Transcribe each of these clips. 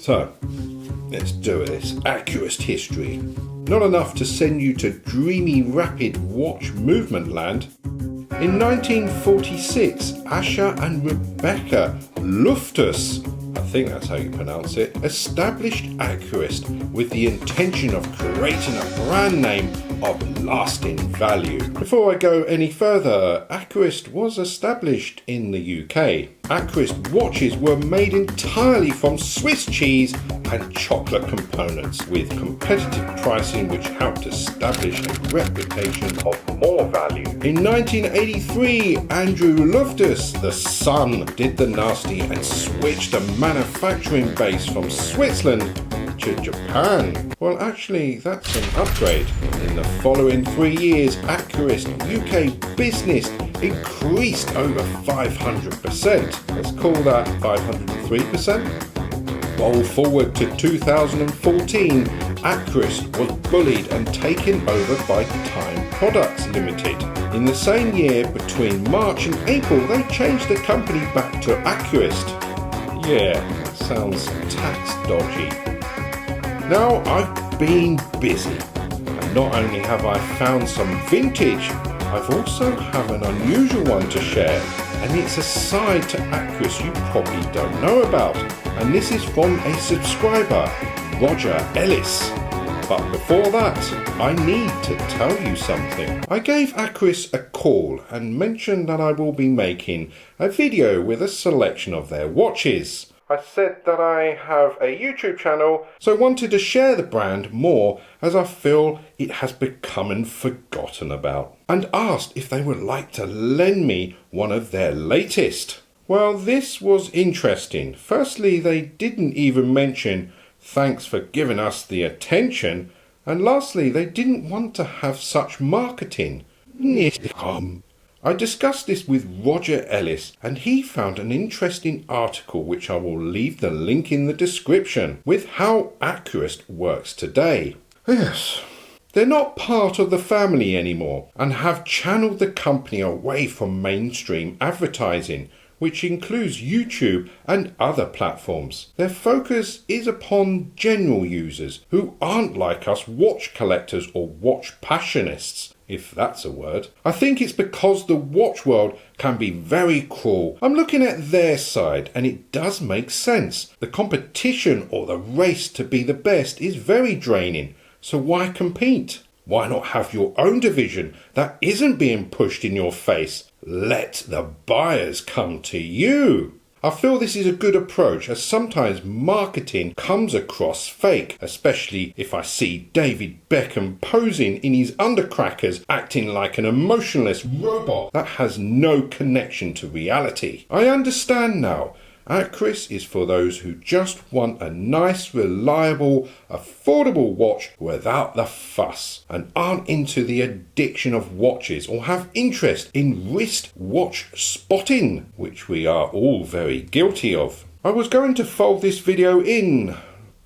So, let's do this. Accurist history. Not enough to send you to dreamy, rapid watch movement land. In 1946, Asha and Rebecca Luftus, I think that's how you pronounce it, established Accurist with the intention of creating a brand name of lasting value. Before I go any further, Accurist was established in the UK. Accurist watches were made entirely from Swiss cheese and chocolate components, with competitive pricing which helped establish a reputation of more value. In 1983, Andrew Loftus, the son, did the nasty and switched the manufacturing base from Switzerland to Japan. Well, actually, that's an upgrade. In the following 3 years, Accurist UK business increased over 500%. Let's call that 503%. Roll forward to 2014, Accurist was bullied and taken over by Time Products Limited. In the same year, between March and April, they changed the company back to Accurist. Yeah, that sounds tax dodgy. Now I've been busy, and not only have I found some vintage, I've also have an unusual one to share, and it's a side to Accurist you probably don't know about, and this is from a subscriber, Roger Ellis. But before that, I need to tell you something. I gave Accurist a call and mentioned that I will be making a video with a selection of their watches. I said that I have a YouTube channel, so I wanted to share the brand more as I feel it has become forgotten about, and asked if they would like to lend me one of their latest. Well, this was interesting. Firstly, they didn't even mention thanks for giving us the attention, and lastly, they didn't want to have such marketing. I discussed this with Roger Ellis, and he found an interesting article which I will leave the link in the description with how Accurist works today. Yes, they're not part of the family anymore and have channeled the company away from mainstream advertising, which includes YouTube and other platforms. Their focus is upon general users who aren't like us watch collectors or watch passionists, if that's a word. I think it's because the watch world can be very cruel. I'm looking at their side and it does make sense. The competition or the race to be the best is very draining, so why compete? Why not have your own division that isn't being pushed in your face? Let the buyers come to you. I feel this is a good approach, as sometimes marketing comes across fake, especially if I see David Beckham posing in his undercrackers acting like an emotionless robot that has no connection to reality. I understand now. Accurist is for those who just want a nice, reliable, affordable watch without the fuss, and aren't into the addiction of watches or have interest in wrist watch spotting, which we are all very guilty of. I was going to fold this video in,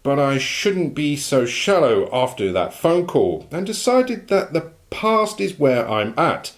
but I shouldn't be so shallow after that phone call, and decided that the past is where I'm at,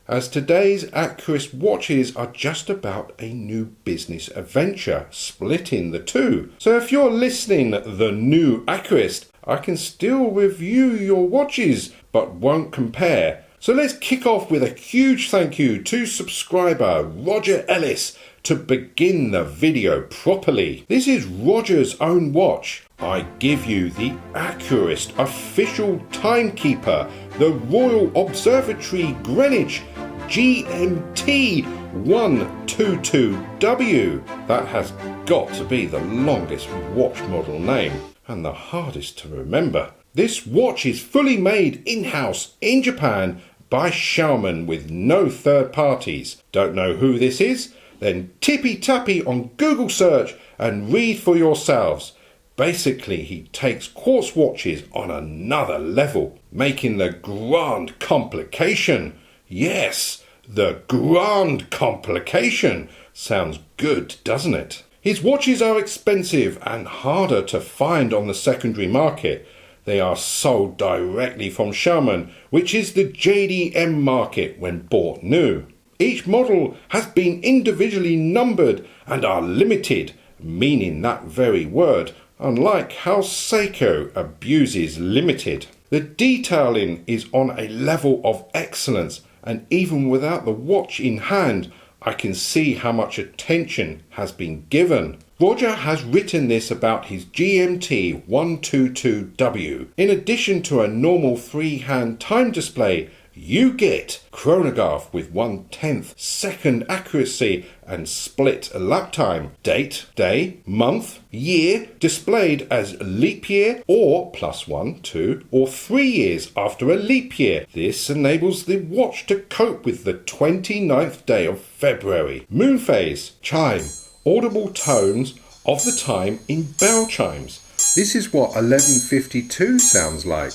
as today's Accurist watches are just about a new business adventure, splitting the two. So if you're listening, the new Accurist, I can still review your watches, but won't compare. So let's kick off with a huge thank you to subscriber Roger Ellis to begin the video properly. This is Roger's own watch. I give you the Accurist official timekeeper, the Royal Observatory Greenwich GMT 122W. That has got to be the longest watch model name and the hardest to remember. This watch is fully made in-house in Japan by Schaumann with no third parties. Don't know who this is? Then tippy-tappy on Google search and read for yourselves. Basically, he takes quartz watches on another level, making the Grand Complication. Yes, the Grand Complication. Sounds good, doesn't it? His watches are expensive and harder to find on the secondary market. They are sold directly from Schaumann, which is the JDM market when bought new. Each model has been individually numbered and are limited, meaning that very word, unlike how Seiko abuses limited. The detailing is on a level of excellence, and even without the watch in hand, I can see how much attention has been given. Roger has written this about his GMT 122W. In addition to a normal three-hand time display, you get chronograph with 1/10 second accuracy and split lap time, date, day, month, year, displayed as leap year or +1, 2 or 3 years after a leap year. This enables the watch to cope with the 29th day of February. Moon phase, chime, audible tones of the time in bell chimes. This is what 11:52 sounds like,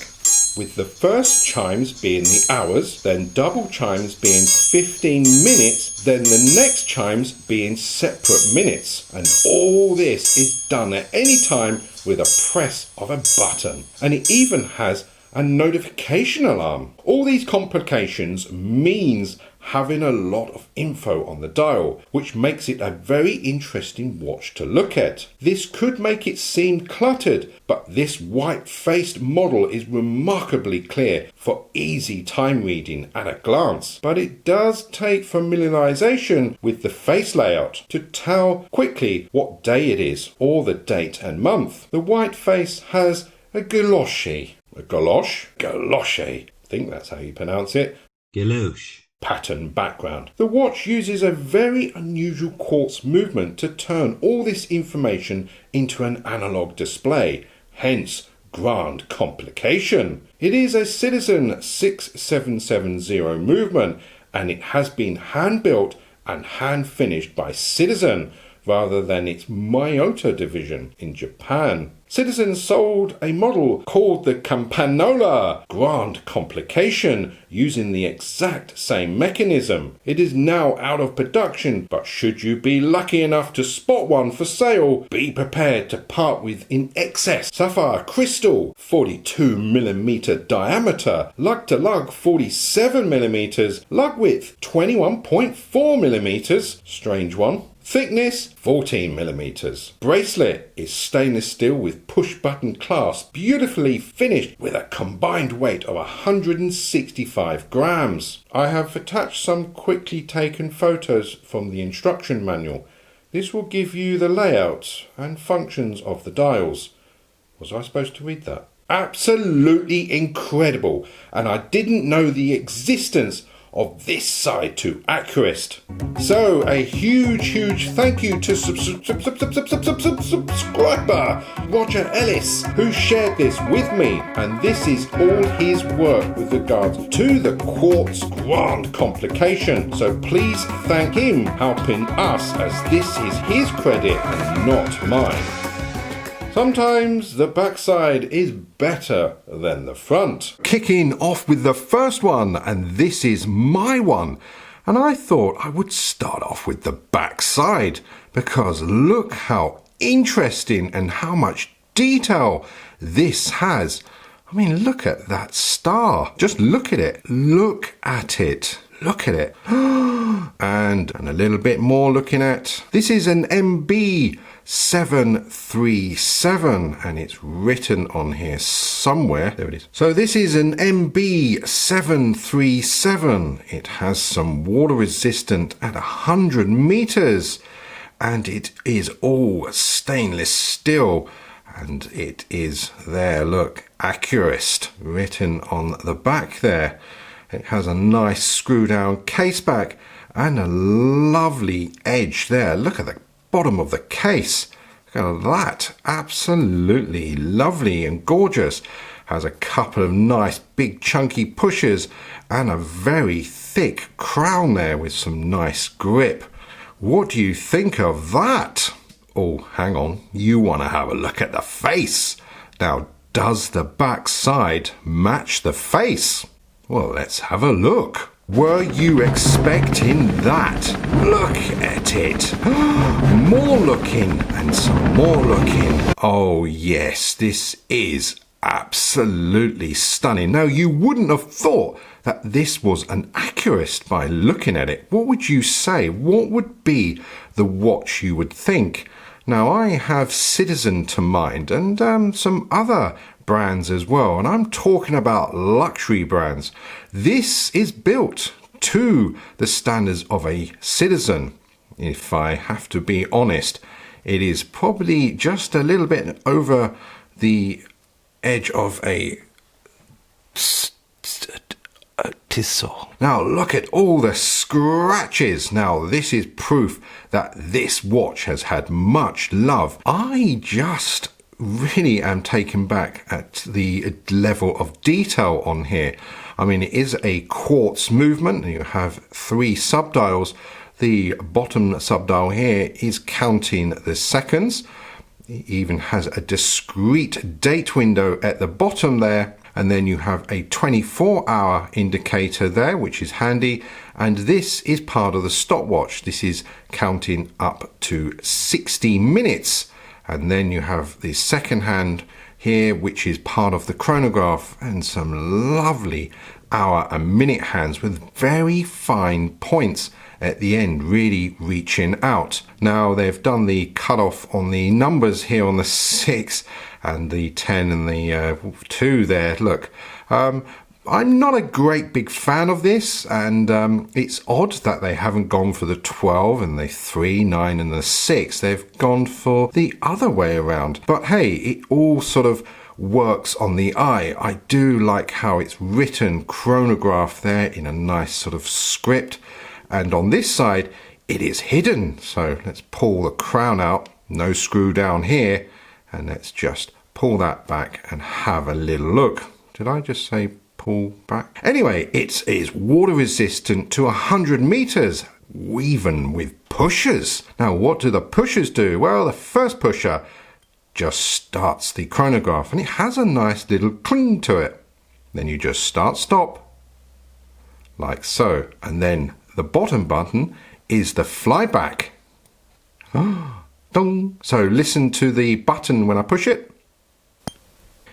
with the first chimes being the hours, then double chimes being 15 minutes, then the next chimes being separate minutes. And all this is done at any time with a press of a button. And it even has a notification alarm. All these complications means having a lot of info on the dial, which makes it a very interesting watch to look at. This could make it seem cluttered, but this white-faced model is remarkably clear for easy time reading at a glance. But it does take familiarization with the face layout to tell quickly what day it is, or the date and month. The white face has a galoche. A galoche? Galoche. I think that's how you pronounce it. Galoche. Pattern background. The watch uses a very unusual quartz movement to turn all this information into an analog display, hence Grand Complication. It is a Citizen 6770 movement, and it has been hand-built and hand-finished by Citizen rather than its Miyota division in Japan. Citizen sold a model called the Campanola Grand Complication using the exact same mechanism. It is now out of production, but should you be lucky enough to spot one for sale, be prepared to part with in excess. Sapphire crystal, 42mm diameter, lug to lug 47mm, lug width 21.4mm, strange one. Thickness 14mm. Bracelet is stainless steel with push button clasp, beautifully finished with a combined weight of 165 grams. I have attached some quickly taken photos from the instruction manual. This will give you the layout and functions of the dials. Was I supposed to read that? Absolutely incredible, and I didn't know the existence of this side to Accurist. So a huge thank you to subscriber Roger Ellis, who shared this with me, and this is all his work with regards to the quartz Grand Complication. So please thank him helping us, as this is his credit and not mine. Sometimes the backside is better than the front. Kicking off with the first one, and this is my one. And I thought I would start off with the backside, because look how interesting and how much detail this has. I mean, look at that star. Just look at it. Look at it. Look at it. And a little bit more looking at. This is an MB737, and it's written on here somewhere. There it is. So this is an MB737. It has some water resistant at 100 meters, and it is all stainless steel. And it is there, look, Accurist written on the back there. It has a nice screw down case back and a lovely edge there. Look at the bottom of the case. Look at that. Absolutely lovely and gorgeous. Has a couple of nice big chunky pushers and a very thick crown there with some nice grip. What do you think of that? Oh, hang on. You want to have a look at the face. Now, does the back side match the face? Well, let's have a look. Were you expecting that? Look at it. More looking and some more looking. Oh yes, this is absolutely stunning. Now, you wouldn't have thought that this was an Accurist by looking at it. What would you say? What would be the watch you would think? Now I have Citizen to mind and some other brands as well, and I'm talking about luxury brands. This is built to the standards of a Citizen. If I have to be honest, it is probably just a little bit over the edge of a Tissot. Now look at all the scratches. Now this is proof that this watch has had much love. I just really am taken back at the level of detail on here. I mean, it is a quartz movement. You have 3 subdials. The bottom subdial here is counting the seconds. It even has a discrete date window at the bottom there. And then you have a 24-hour indicator there, which is handy. And this is part of the stopwatch. This is counting up to 60 minutes. And then you have the second hand here, which is part of the chronograph, and some lovely hour and minute hands with very fine points at the end, really reaching out. Now they've done the cutoff on the numbers here on the 6 and the 10 and the 2 there. Look, I'm not a great big fan of this, and it's odd that they haven't gone for the 12 and the 3, 9 and the 6. They've gone for the other way around. But hey, it all sort of works on the eye. I do like how it's written chronograph there in a nice sort of script. And on this side, it is hidden. So let's pull the crown out, no screw down here. And let's just pull that back and have a little look. Did I just say pull back? Anyway, it is water resistant to 100 meters, even with pushers. Now, what do the pushers do? Well, the first pusher just starts the chronograph and it has a nice little cling to it. Then you just start stop, like so. And then the bottom button is the flyback. Dong. So listen to the button when I push it.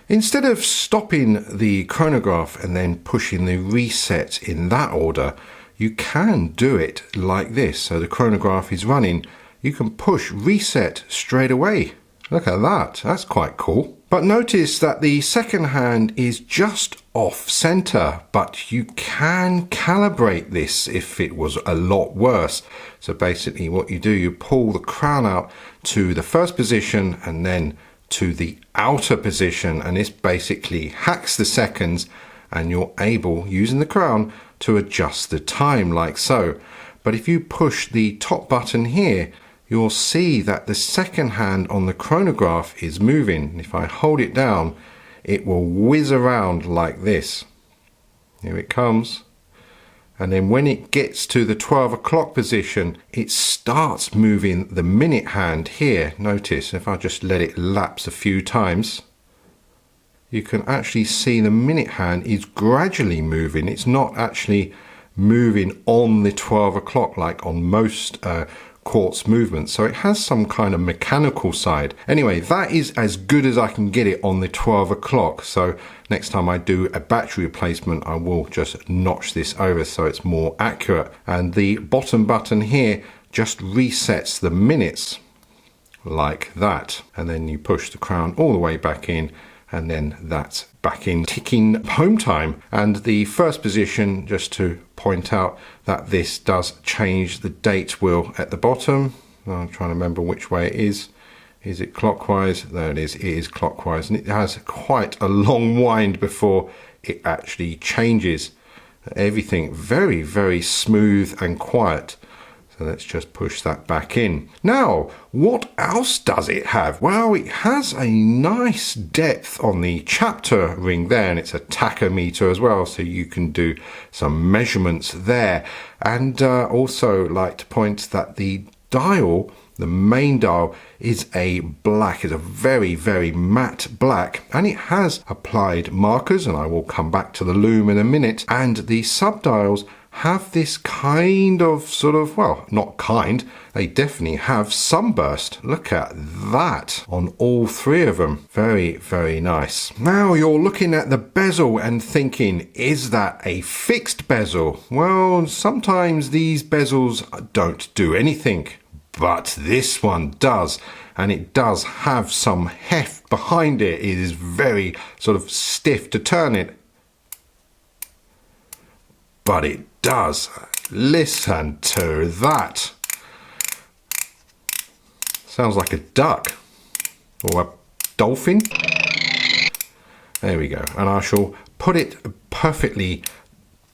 Instead of stopping the chronograph and then pushing the reset in that order, you can do it like this. So the chronograph is running. You can push reset straight away. Look at that. That's quite cool. But notice that the second hand is just off center, but you can calibrate this if it was a lot worse. So basically what you do, you pull the crown out to the first position and then to the outer position, and this basically hacks the seconds, and you're able, using the crown, to adjust the time like so. But if you push the top button here, you'll see that the second hand on the chronograph is moving. If I hold it down, it will whiz around like this. Here it comes. And then when it gets to the 12 o'clock position, it starts moving the minute hand here. Notice if I just let it lapse a few times, you can actually see the minute hand is gradually moving. It's not actually moving on the 12 o'clock like on most quartz movements. So it has some kind of mechanical side. Anyway, that is as good as I can get it on the 12 o'clock. So next time I do a battery replacement, I will just notch this over so it's more accurate. And the bottom button here just resets the minutes like that. And then you push the crown all the way back in, and then that's back in ticking home time. And the first position, just to point out that this does change the date wheel at the bottom. I'm trying to remember which way it is. Is it clockwise? There it is. It is clockwise, and it has quite a long wind before it actually changes. Everything very, very smooth and quiet. So let's just push that back in. Now, what else does it have? Well, it has a nice depth on the chapter ring there, and it's a tachometer as well, so you can do some measurements there. And also like to point that the dial, the main dial, is a black. It's a very, very matte black, and it has applied markers, and I will come back to the loom in a minute. And the subdials have this kind of sort of, well, not kind, they definitely have sunburst. Look at that on all 3 of them. Very, very nice. Now you're looking at the bezel and thinking, is that a fixed bezel? Well, sometimes these bezels don't do anything. but this one does, and it does have some heft behind it. It is very sort of stiff to turn it, but it does. Listen to that. Sounds like a duck or a dolphin. There we go, and I shall put it perfectly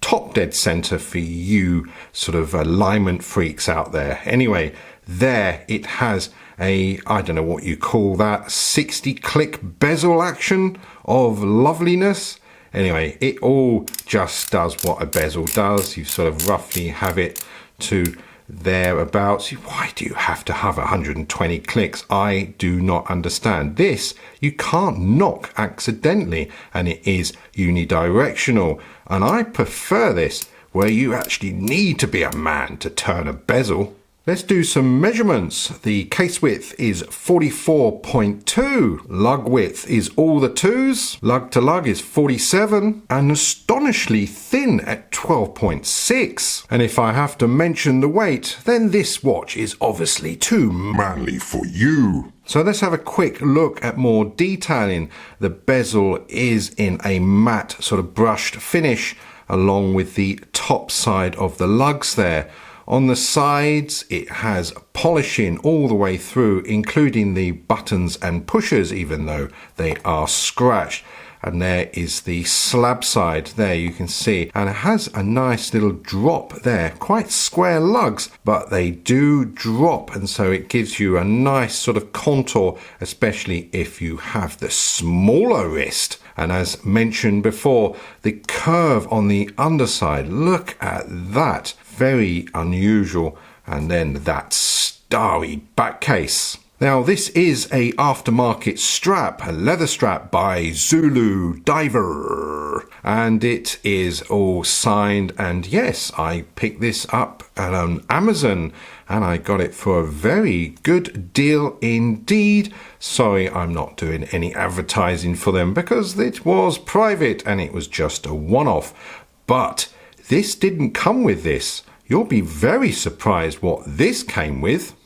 top dead center for you sort of alignment freaks out there. Anyway, there it has a, I don't know what you call that, 60 click bezel action of loveliness. Anyway, it all just does what a bezel does. You sort of roughly have it to thereabouts. Why do you have to have 120 clicks? I do not understand. This you can't knock accidentally, and it is unidirectional, and I prefer this where you actually need to be a man to turn a bezel. Let's do some measurements. The case width is 44.2. Lug width is all the twos. Lug to lug is 47. And astonishingly thin at 12.6. And if I have to mention the weight, then this watch is obviously too manly for you. So let's have a quick look at more detailing. The bezel is in a matte sort of brushed finish, along with the top side of the lugs there. On the sides, it has polishing all the way through, including the buttons and pushers, even though they are scratched. And there is the slab side there, you can see. And it has a nice little drop there. Quite square lugs, but they do drop. And so it gives you a nice sort of contour, especially if you have the smaller wrist. And as mentioned before, the curve on the underside, look at that. Very unusual. And then that starry back case. Now this is a aftermarket strap, a leather strap by Zulu Diver, and it is all signed, and yes, I picked this up on Amazon and I got it for a very good deal indeed. Sorry, I'm not doing any advertising for them because it was private and it was just a one-off, but this didn't come with this. You'll be very surprised what this came with.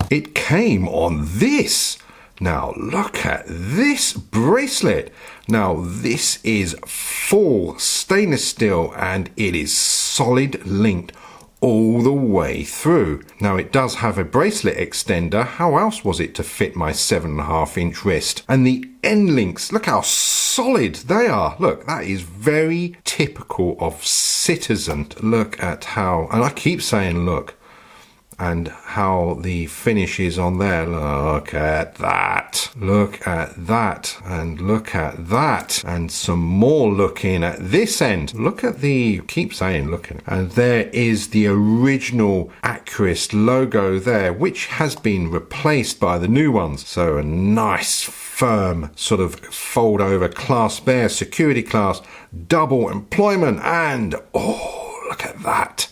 It came on this. Now look at this bracelet. Now this is full stainless steel and it is solid linked all the way through. Now it does have a bracelet extender. How else was it to fit my 7.5-inch wrist? And the end links, look how solid they are. Look, that is very typical of Citizen. Look at how, and I keep saying look, and how the finish is on there. Look at that. Look at that. And look at that. And some more looking at this end. Look at the, keep saying looking. And there is the original Accurist logo there, which has been replaced by the new ones. So a nice firm sort of fold over clasp there, security clasp, double employment, and oh, look at that.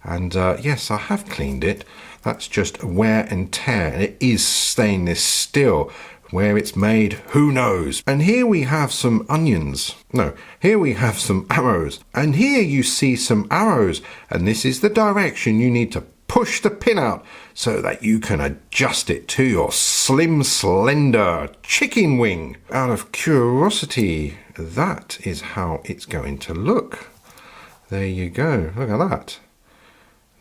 And yes, I have cleaned it. That's just wear and tear. And it is stainless steel. Where it's made, who knows? And here we have some onions. No, here we have some arrows. And here you see some arrows. And this is the direction you need to push the pin out so that you can adjust it to your slim, slender chicken wing. Out of curiosity, that is how it's going to look. There you go. Look at that.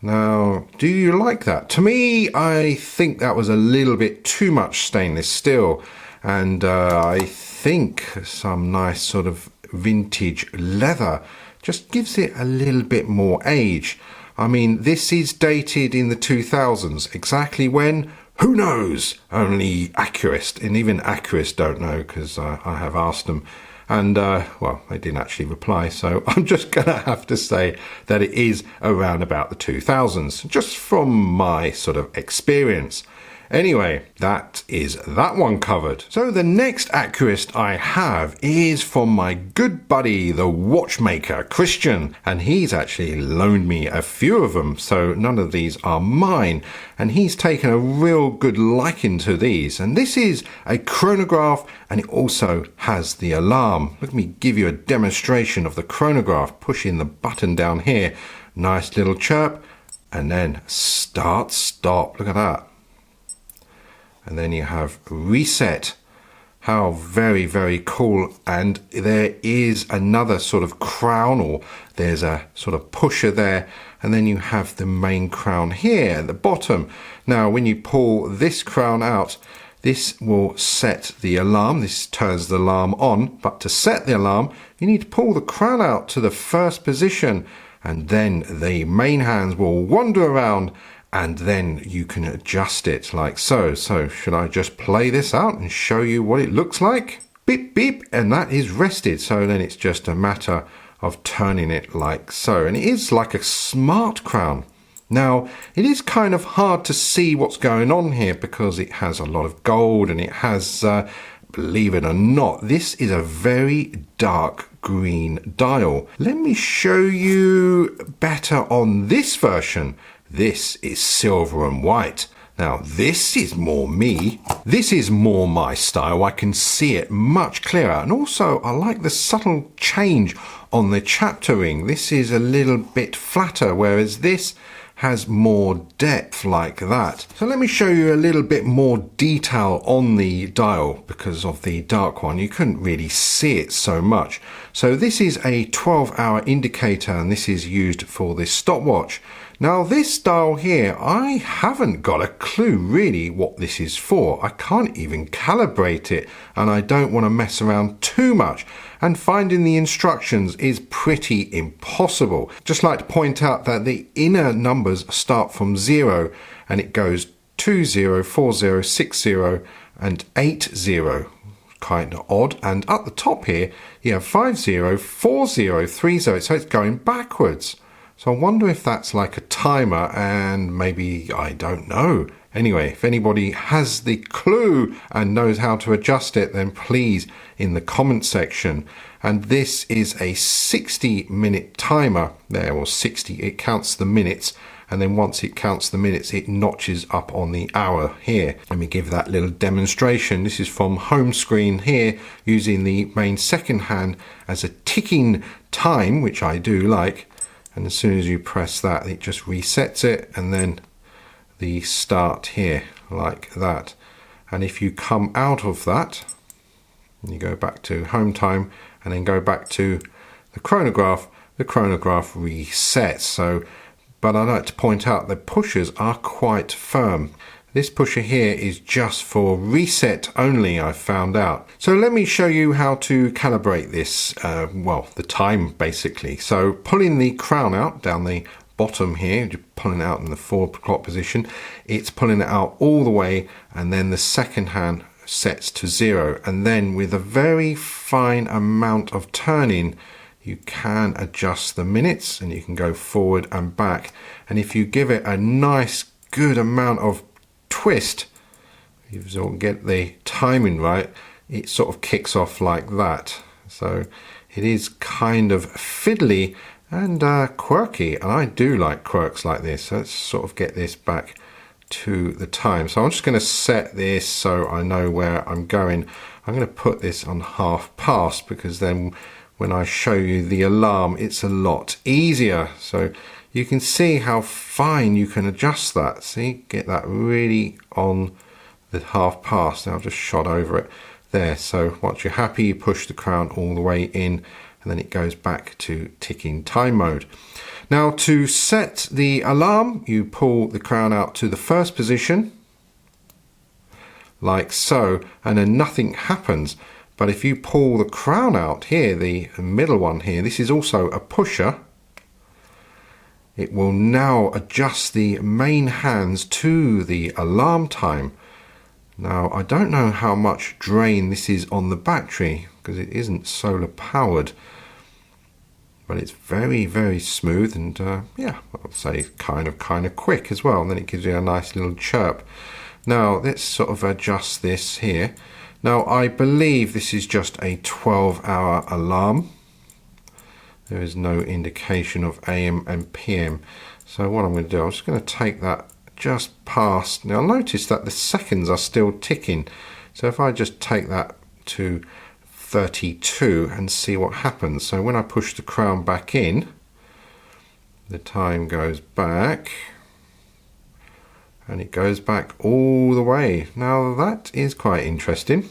Now, do you like that? To me, I think that was a little bit too much stainless steel, and I think some nice sort of vintage leather just gives it a little bit more age. I mean, this is dated in the 2000s. Exactly when? Who knows? Only Accurist, and even Accurist don't know, because I have asked them. And, well, they didn't actually reply, so I'm just going to have to say that it is around about the 2000s, just from my sort of experience. Anyway, that is that one covered. So the next Accurist I have is from my good buddy, the watchmaker, Cristian. And he's actually loaned me a few of them, so none of these are mine. And he's taken a real good liking to these. And this is a chronograph, and it also has the alarm. Let me give you a demonstration of the chronograph. Pushing the button down here. Nice little chirp. And then start, stop. Look at that. and then you have reset. How very, very cool. And there is another sort of crown, or there's a sort of pusher there, and then you have the main crown here at the bottom. Now when you pull this crown out, this will set the alarm. This turns the alarm on, but to set the alarm you need to pull the crown out to the first position, and then the main hands will wander around, and then you can adjust it like so. So should I just play this out and show you what it looks like? Beep, beep, and that is rested. So then it's just a matter of turning it like so. And it is like a smart crown. Now, it is kind of hard to see what's going on here because it has a lot of gold, and it has, believe it or not, this is a very dark green dial. Let me show you better on this version. This is silver and white. Now this is more me. This is more my style. I can see it much clearer. And also I like the subtle change on the chapter ring. This is a little bit flatter, whereas this has more depth like that. So let me show you a little bit more detail on the dial. Because of the dark one, you couldn't really see it so much. So this is a 12-hour indicator, and this is used for this stopwatch. Now this dial here, I haven't got a clue really what this is for. I can't even calibrate it, and I don't want to mess around too much. And finding the instructions is pretty impossible. Just like to point out that the inner numbers start from 0, and it goes 20, 40, 60 and 80. Kind of odd. And at the top here you have 50, 40, 30, so it's going backwards. So I wonder if that's like a timer, and maybe, I don't know. Anyway, if anybody has the clue and knows how to adjust it, then please in the comment section. And this is a 60-minute timer there, or 60, it counts the minutes, and then once it counts the minutes it notches up on the hour here. Let me give that little demonstration. This is from home screen here, using the main second hand as a ticking time, which I do like. And as soon as you press that, it just resets it, and then the start here like that. And if you come out of that, and you go back to home time and then go back to the chronograph resets. So, but I like to point out the pushers are quite firm. This pusher here is just for reset only, I've found out. So let me show you how to calibrate this, well, the time basically. So pulling the crown out down the bottom here, pulling it out in the 4 o'clock position, it's pulling it out all the way, and then the second hand sets to 0. And then with a very fine amount of turning, you can adjust the minutes, and you can go forward and back. And if you give it a nice good amount of twist, you sort of get the timing right, it sort of kicks off like that. So it is kind of fiddly and quirky, and I do like quirks like this. So let's sort of get this back to the time. So I'm just going to set this so I know where I'm going. I'm going to put this on half past, because then when I show you the alarm it's a lot easier. So you can see how fine you can adjust that. See, get that really on the half past. Now I've just shot over it there. So once you're happy, you push the crown all the way in, and then it goes back to ticking time mode. Now to set the alarm, you pull the crown out to the first position, like so, and then nothing happens. But if you pull the crown out here, the middle one here, this is also a pusher. It will now adjust the main hands to the alarm time. Now I don't know how much drain this is on the battery, because it isn't solar powered, but it's very, very smooth, and yeah, I'll say kind of quick as well. And then it gives you a nice little chirp. Now let's sort of adjust this here. Now I believe this is just a 12-hour alarm. There is no indication of AM and PM. So what I'm going to do, I'm just going to take that just past. Now notice that the seconds are still ticking. So if I just take that to 32 and see what happens. So when I push the crown back in, the time goes back, And it goes back all the way. Now that is quite interesting.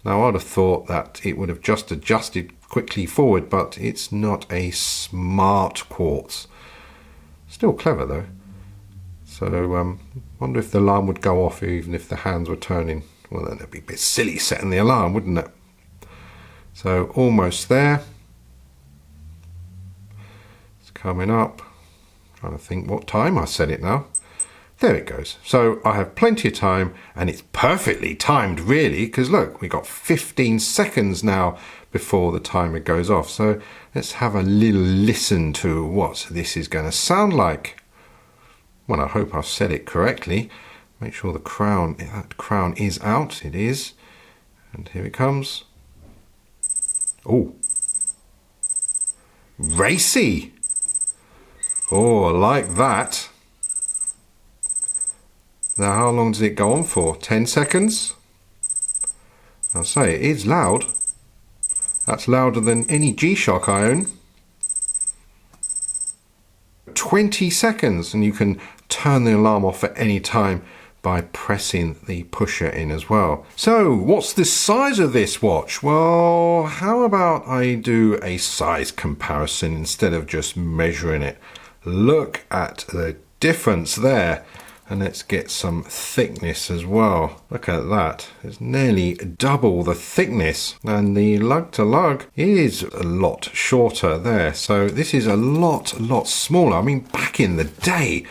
Now I'd have thought that it would have just adjusted quickly forward, but it's not a smart quartz. Still clever though. So wonder if the alarm would go off even if the hands were turning. Well, then it'd be a bit silly setting the alarm, wouldn't it? So almost there. It's coming up. Trying to think what time I set it now. There it goes. So I have plenty of time, and it's perfectly timed really, because look, we got 15 seconds now before the timer goes off. So let's have a little listen to what this is going to sound like. Well, I hope I've said it correctly. Make sure that crown is out. It is. And here it comes. Oh. Racy. Oh, I like that. Now, how long does it go on for? 10 seconds? I'll say it is loud. That's louder than any G-Shock I own. 20 seconds, and you can turn the alarm off at any time by pressing the pusher in as well. So what's the size of this watch? Well, how about I do a size comparison instead of just measuring it? Look at the difference there. And let's get some thickness as well. Look at that. It's nearly double the thickness. And the lug to lug is a lot shorter there. So this is a lot smaller. I mean, back in the day,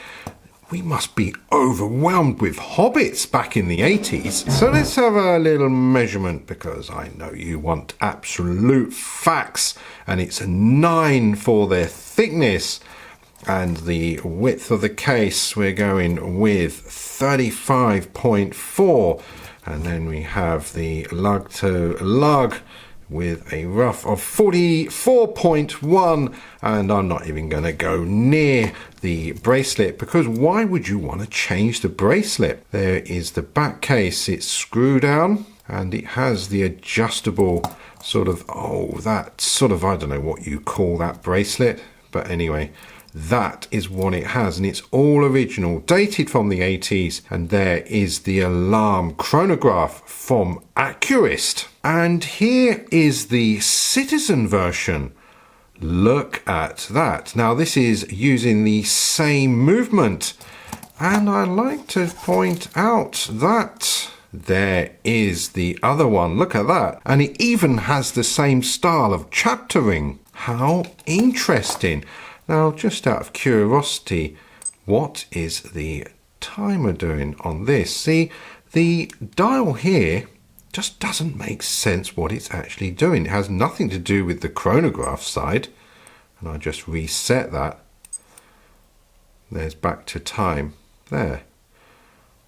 we must be overwhelmed with hobbits back in the 80s. So let's have a little measurement, because I know you want absolute facts. And it's a 9 for their thickness. And the width of the case, we're going with 35.4. And then we have the lug to lug with a rough of 44.1. And I'm not even going to go near the bracelet, because why would you want to change the bracelet? There is the back case. It's screw down, and it has the adjustable sort of, I don't know what you call that bracelet. But anyway, that is what it has, and it's all original, dated from the 80s. And there is the alarm chronograph from Accurist. And here is the Citizen version. Look at that. Now this is using the same movement, and I like to point out that there is the other one. Look at that. And it even has the same style of chaptering. How interesting. Now, just out of curiosity, what is the timer doing on this? See, the dial here just doesn't make sense what it's actually doing. It has nothing to do with the chronograph side. And I just reset that. There's back to time. There.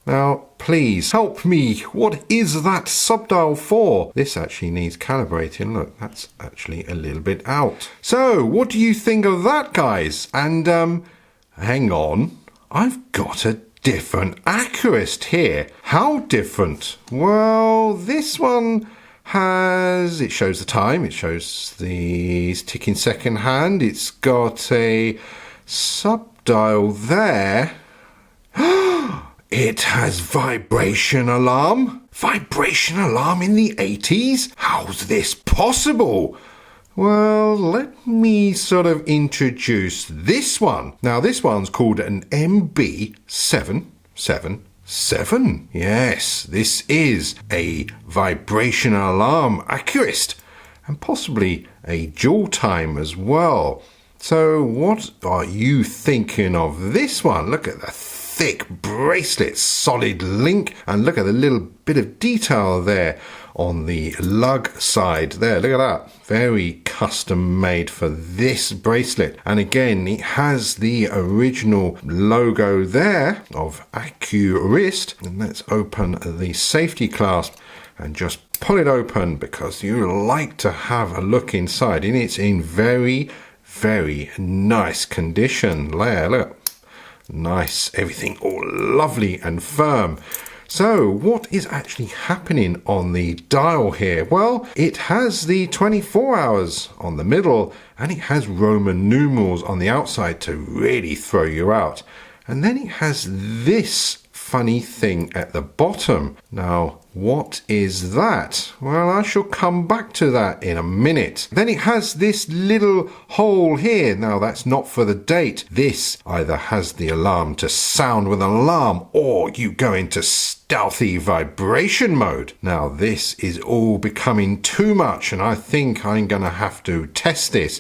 Now, please help me. What is that subdial for? This actually needs calibrating. Look, that's actually a little bit out. So, what do you think of that, guys? And, hang on. I've got a different Accurist here. How different? Well, this one it shows the time. It shows the ticking second hand. It's got a subdial there. It has vibration alarm. Vibration alarm in the 80s? How's this possible? Well, let me sort of introduce this one. Now, this one's called an MB737. Yes, this is a vibration alarm Accurist, and possibly a dual time as well. So what are you thinking of this one? Look at the thick bracelet, solid link, and look at the little bit of detail there on the lug side there. Look at that. Very custom made for this bracelet. And again, it has the original logo there of Accurist. And let's open the safety clasp and just pull it open, because you like to have a look inside. And it's in very, very nice condition. There, look. Nice, everything all lovely and firm. So what is actually happening on the dial here? Well, it has the 24 hours on the middle, and it has Roman numerals on the outside to really throw you out. And then it has this funny thing at the bottom. Now, what is that? Well, I shall come back to that in a minute. Then it has this little hole here. Now, that's not for the date. This either has the alarm to sound with an alarm, or you go into stealthy vibration mode. Now, this is all becoming too much, and I think I'm going to have to test this.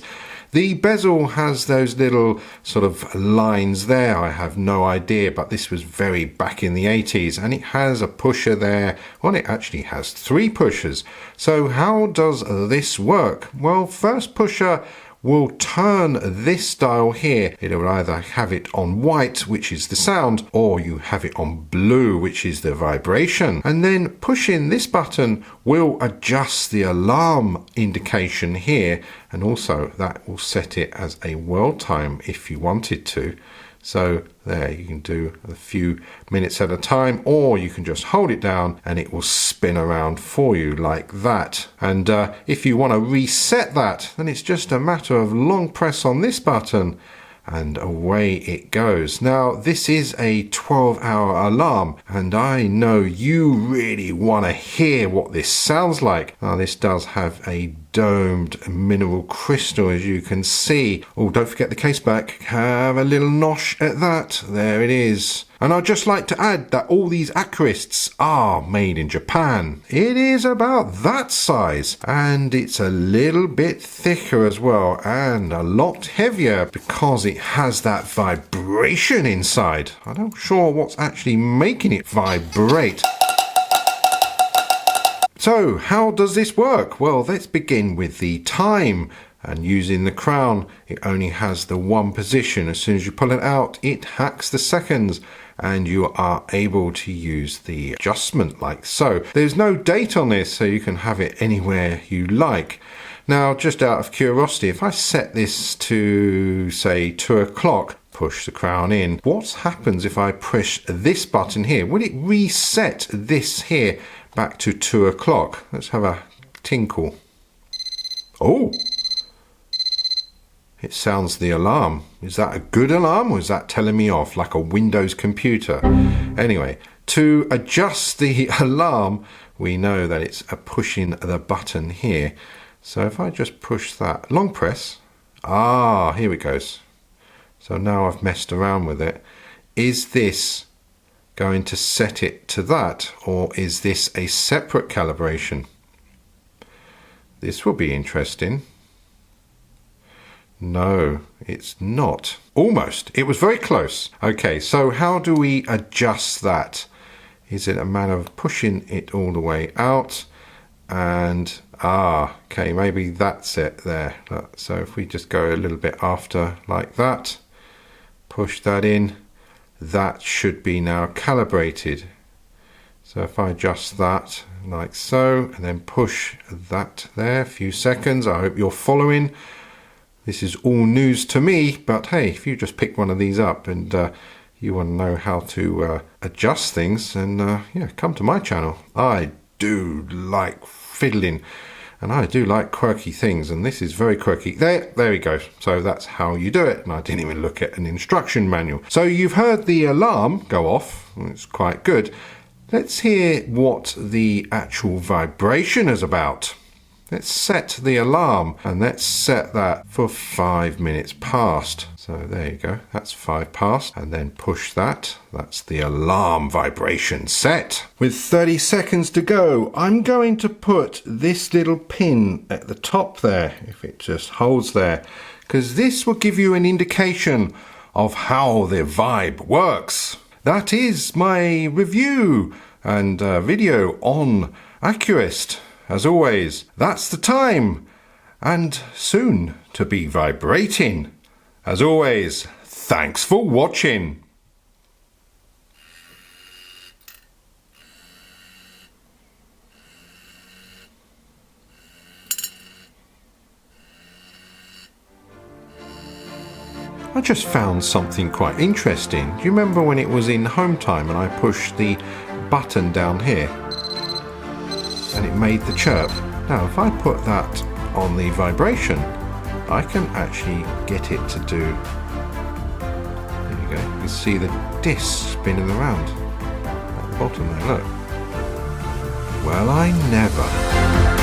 The bezel has those little sort of lines there. I have no idea, but this was very back in the 80s, and it has a pusher there. Well, it actually has 3 pushers. So how does this work? Well, first pusher will turn this dial here. It'll either have it on white, which is the sound, or you have it on blue, which is the vibration. And then pushing this button will adjust the alarm indication here, and also that will set it as a world time if you wanted to. So there, you can do a few minutes at a time, or you can just hold it down and it will spin around for you like that. And if you want to reset that, then it's just a matter of long press on this button and away it goes. Now, this is a 12-hour alarm, and I know you really want to hear what this sounds like. Now, this does have a domed mineral crystal, as you can see. Oh, don't forget the case back. Have a little nosh at that. There it is. And I'd just like to add that all these Accurists are made in Japan. It is about that size, and it's a little bit thicker as well, and a lot heavier because it has that vibration inside. I'm not sure what's actually making it vibrate. So, how does this work? Well, let's begin with the time. And using the crown, it only has the one position. As soon as you pull it out, it hacks the seconds, and you are able to use the adjustment like so. There's no date on this, so you can have it anywhere you like. Now, just out of curiosity, if I set this to, say, 2 o'clock, push the crown in, what happens if I push this button here? Will it reset this here back to 2 o'clock? Let's have a tinkle. Oh! It sounds the alarm. Is that a good alarm, or is that telling me off like a Windows computer? Anyway, to adjust the alarm, we know that it's pushing the button here. So if I just push that, long press, here it goes. So now I've messed around with it. Is this going to set it to that, or is this a separate calibration? This will be interesting. No, it's not. Almost. It was very close. Okay, so how do we adjust that? Is it a matter of pushing it all the way out? And, okay, maybe that's it there. So if we just go a little bit after like that, push that in, that should be now calibrated. So if I adjust that like so, and then push that there, a few seconds, I hope you're following. This is all news to me, but hey, if you just pick one of these up and you want to know how to adjust things, then yeah, come to my channel. I do like fiddling, and I do like quirky things, and this is very quirky. There we go. So that's how you do it, and I didn't even look at an instruction manual. So you've heard the alarm go off. It's quite good. Let's hear what the actual vibration is about. Let's set the alarm, and let's set that for 5 minutes past. So there you go, that's 5 past, and then push that. That's the alarm vibration set. With 30 seconds to go, I'm going to put this little pin at the top there, if it just holds there, because this will give you an indication of how the vibe works. That is my review and video on Accurist. As always, that's the time, and soon to be vibrating. As always, thanks for watching. I just found something quite interesting. Do you remember when it was in home time and I pushed the button down here? And it made the chirp. Now if I put that on the vibration, I can actually get it to do, there you go, can see the disc spinning around at the bottom there, look. Well, I never.